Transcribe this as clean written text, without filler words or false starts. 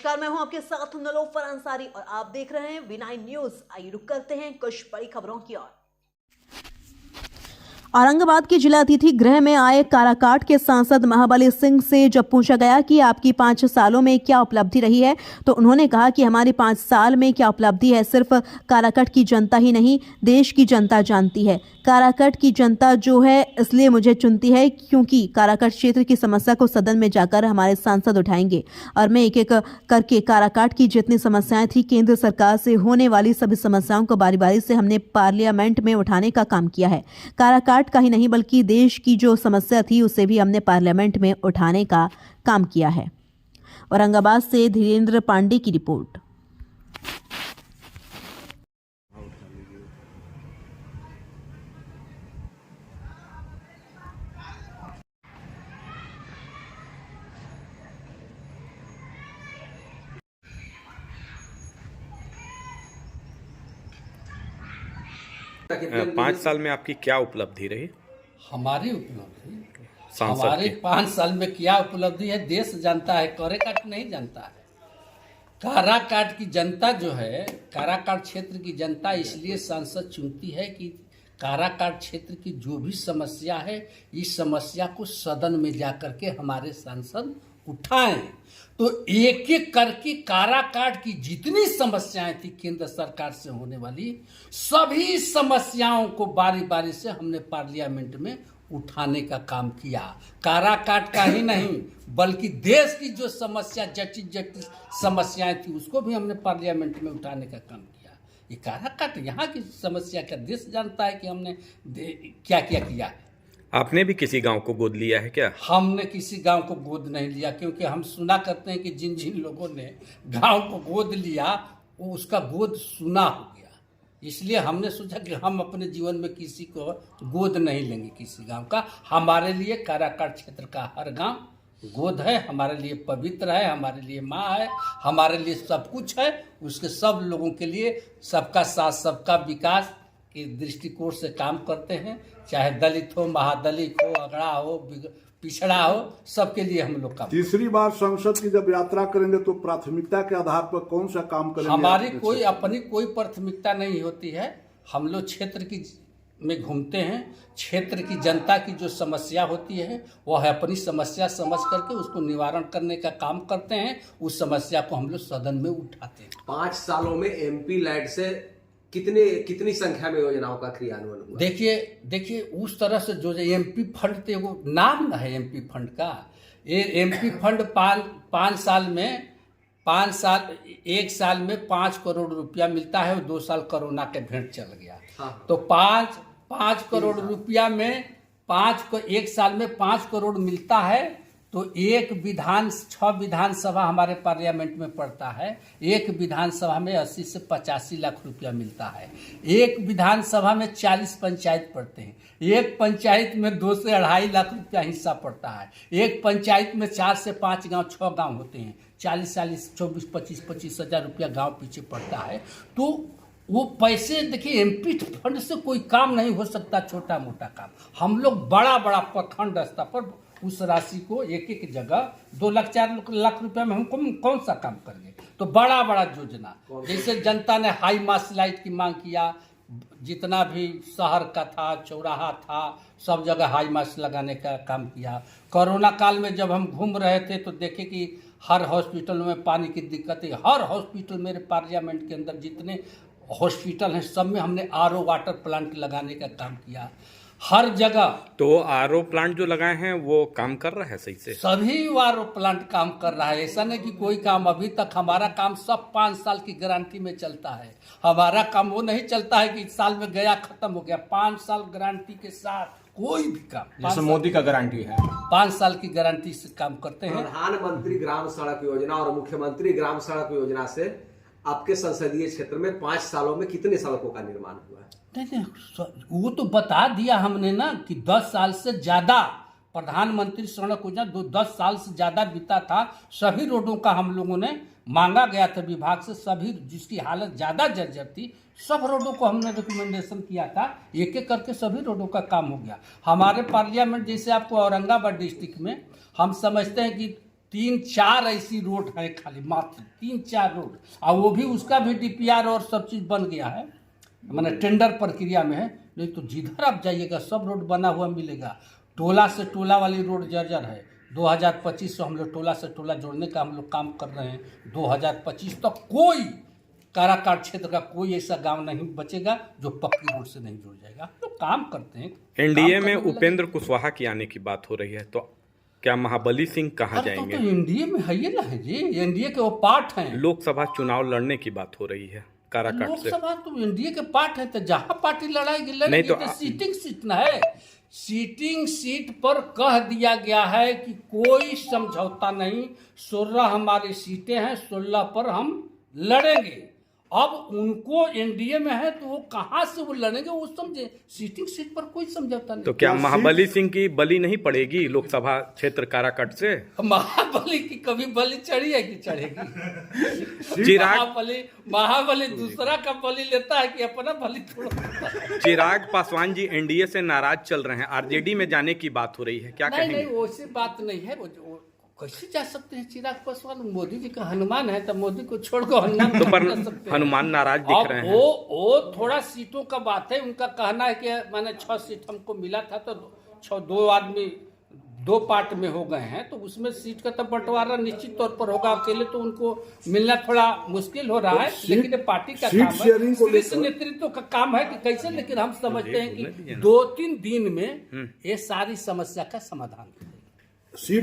नमस्कार, मैं हूं आपके साथ नीलोफर अंसारी और आप देख रहे हैं V9 न्यूज। आइए रुक करते हैं कुछ बड़ी खबरों की ओर। औरंगाबाद के जिला अतिथि गृह में आए काराकाट के सांसद महाबली सिंह से जब पूछा गया कि आपकी 5 सालों में क्या उपलब्धि रही है, तो उन्होंने कहा कि हमारी 5 साल में क्या उपलब्धि है सिर्फ काराकाट की जनता ही नहीं, देश की जनता जानती है। काराकाट की जनता जो है इसलिए मुझे चुनती है क्योंकि काराकाट क्षेत्र की समस्या को सदन में जाकर हमारे सांसद उठाएंगे और मैं एक एक करके काराकाट की जितनी समस्याएं थी, केंद्र सरकार से होने वाली सभी समस्याओं को बारी बारी से हमने पार्लियामेंट में उठाने का काम किया है। काराकाट का ही नहीं बल्कि देश की जो समस्या थी उसे भी हमने पार्लियामेंट में उठाने का काम किया है। औरंगाबाद से धीरेन्द्र पांडे की रिपोर्ट। 5 साल में आपकी क्या उपलब्धि रही? हमारी उपलब्धि सांसद हमारे की 5 साल में क्या उपलब्धि है देश जानता है, काराकाट नहीं जानता है। काराकाट की जनता जो है, काराकाट क्षेत्र की जनता इसलिए सांसद चुनती है कि काराकाट क्षेत्र की जो भी समस्या है, इस समस्या को सदन में जाकर के हमारे सांसद उठाएं। तो एक एक करके काराकाट की जितनी समस्याएं थी केंद्र सरकार से होने वाली, सभी समस्याओं को बारी बारी से हमने पार्लियामेंट में उठाने का काम किया। काराकाट का ही नहीं बल्कि देश की जो समस्या, जटिल जटिल समस्याएं थी, उसको भी हमने पार्लियामेंट में उठाने का काम किया। ये काराकाट यहाँ की समस्या का देश जानता है कि हमने क्या क्या किया है। आपने भी किसी गांव को गोद लिया है क्या? हमने किसी गांव को गोद नहीं लिया, क्योंकि हम सुना करते हैं कि जिन जिन लोगों ने गांव को गोद लिया वो उसका गोद सुना हो गया। इसलिए हमने सोचा कि हम अपने जीवन में किसी को गोद नहीं लेंगे, किसी गांव का। हमारे लिए काराकाट क्षेत्र का हर गांव गोद है, हमारे लिए पवित्र है, हमारे लिए माँ है, हमारे लिए सब कुछ है। उसके सब लोगों के लिए सबका साथ सबका विकास के दृष्टिकोण से काम करते हैं। चाहे दलित हो, महादलित हो, अगड़ा हो, पिछड़ा हो, सबके लिए हम लोग काम। तीसरी बार संसद की जब यात्रा करेंगे तो प्राथमिकता के आधार पर कौन सा काम करेंगे? हमारी कोई अपनी कोई प्राथमिकता नहीं होती है। हम लोग क्षेत्र की में घूमते हैं, क्षेत्र की जनता की जो समस्या होती है वह है अपनी समस्या समझ करके उसको निवारण करने का काम करते हैं। उस समस्या को हम लोग सदन में उठाते हैं। 5 सालों में एमपी लैड से कितनी संख्या में योजनाओं का क्रियान्वयन हुआ? देखिए उस तरह से जो एमपी फंड थे, वो नाम ना है एमपी फंड का। ये एमपी फंड 5 साल में 1 साल में 5 करोड़ रुपया मिलता है। 2 साल कोरोना के भेंट चल गया। हाँ। तो 5 करोड़ रुपया में 1 साल में 5 करोड़ मिलता है। तो 6 विधानसभा हमारे पार्लियामेंट में पड़ता है। एक विधानसभा में 80 से 85 लाख रुपया मिलता है। एक विधानसभा में 40 पंचायत पड़ते हैं। एक पंचायत में 2 से 2.5 लाख रुपया हिस्सा पड़ता है। एक पंचायत में 4 से 5 गांव, 6 गांव होते हैं। 40, 24 हजार रुपया गांव पीछे पड़ता है। तो वो पैसे देखिए, एमपी फंड से कोई काम नहीं हो सकता, छोटा मोटा काम। हम लोग बड़ा प्रखंड स्तर पर उस राशि को एक एक जगह 2 लाख 4 लाख रुपया में हम कौन सा काम करेंगे। तो बड़ा योजना, जैसे जनता ने हाई मास लाइट की मांग किया, जितना भी शहर का था, चौराहा था, सब जगह हाई मास लगाने का काम किया। कोरोना काल में जब हम घूम रहे थे तो देखे कि हर हॉस्पिटल में पानी की दिक्कत है। हर हॉस्पिटल, मेरे पार्लियामेंट के अंदर जितने हॉस्पिटल हैं सब में हमने आरओ वाटर प्लांट लगाने का काम किया। हर जगह तो आरओ प्लांट जो लगाए हैं वो काम कर रहा है सही से? सभी आरओ प्लांट काम कर रहा है। ऐसा नहीं कि कोई काम अभी तक, हमारा काम सब 5 साल की गारंटी में चलता है। हमारा काम वो नहीं चलता है कि इस साल में गया खत्म हो गया। 5 साल गारंटी के साथ कोई भी काम, जैसे मोदी का गारंटी है, 5 साल की गारंटी से काम करते हैं। प्रधानमंत्री ग्राम सड़क योजना और मुख्यमंत्री ग्राम सड़क योजना से आपके संसदीय क्षेत्र में 5 सालों में कितने सड़कों का निर्माण हुआ है? वो तो बता दिया हमने ना कि 10 साल से ज्यादा प्रधानमंत्री सड़क योजना 10 साल से ज्यादा बीता था। सभी रोडों का हम लोगों ने मांगा गया था विभाग से, सभी जिसकी हालत ज्यादा जर्जर थी, सब रोडों को हमने रिकमेंडेशन किया था। एक एक करके सभी रोडों का काम हो गया। हमारे पार्लियामेंट, जैसे आपको औरंगाबाद डिस्ट्रिक्ट में हम समझते हैं कि 3-4 ऐसी रोड है खाली, मात्र 3-4 रोड, और वो भी उसका भी DPR और सब चीज बन गया है, माने टेंडर प्रक्रिया में है। नहीं तो जिधर आप जाइएगा सब रोड बना हुआ मिलेगा। टोला से टोला वाली रोड जर्जर है। 2025 से हम लोग टोला से टोला जोड़ने का हम लोग काम कर रहे हैं। 2025 तक कोई काराकाट क्षेत्र का कोई ऐसा गांव नहीं बचेगा जो पक्की रोड से नहीं जुड़ जाएगा। तो काम करते हैं। एनडीए में उपेंद्र कुशवाहा की आने की बात हो रही है, तो क्या महाबली सिंह कहाँ जाएंगे? तो एनडीए में है ये ना है जी, एनडीए के वो पार्ट हैं। लोकसभा चुनाव लड़ने की बात हो रही है काराकाट से। लोकसभा तो एनडीए के पार्ट है, तो जहां पार्टी लड़ाएगी नहीं लड़ेगी। तो तो सीटिंग सीट ना है, सीटिंग सीट पर कह दिया गया है कि कोई समझौता नहीं। 16 हमारी सीटें हैं, 16 पर हम लड़ेंगे। अब उनको एनडीए में है तो वो कहां से वो लड़ेंगे, वो समझे। सीटिंग सीट पर कोई समझौता नहीं। तो क्या महाबली सिंह की बलि नहीं पड़ेगी लोकसभा क्षेत्र काराकाट से? महाबली की कभी बलि चढ़ी है कि चढ़ेगी? चिराग महाबली दूसरा का बलि लेता है कि अपना बलि थोड़ा। चिराग पासवान जी एनडीए से नाराज चल रहे हैं, आरजेडी में जाने की बात हो रही है, क्या कहेंगे? नहीं, वैसी बात नहीं है। वो कैसे जा सकते हैं चिराग पासवान? मोदी जी का हनुमान है, तो मोदी को छोड़कर हनुमान तो पर जा सकते हैं। हनुमान नाराज दिख रहे हैं। वो थोड़ा सीटों का बात है। उनका कहना है कि मैंने 6 सीट हमको मिला था, तो 2 आदमी 2 पार्ट में हो गए हैं, तो उसमें सीट का तो बंटवारा निश्चित तौर पर होगा। अकेले तो उनको मिलना थोड़ा मुश्किल हो रहा है, लेकिन ये पार्टी का काम है, शीर्ष नेतृत्व का काम है कि कैसे। लेकिन हम समझते हैं कि 2-3 दिन में ये सारी समस्या का समाधान है। सीट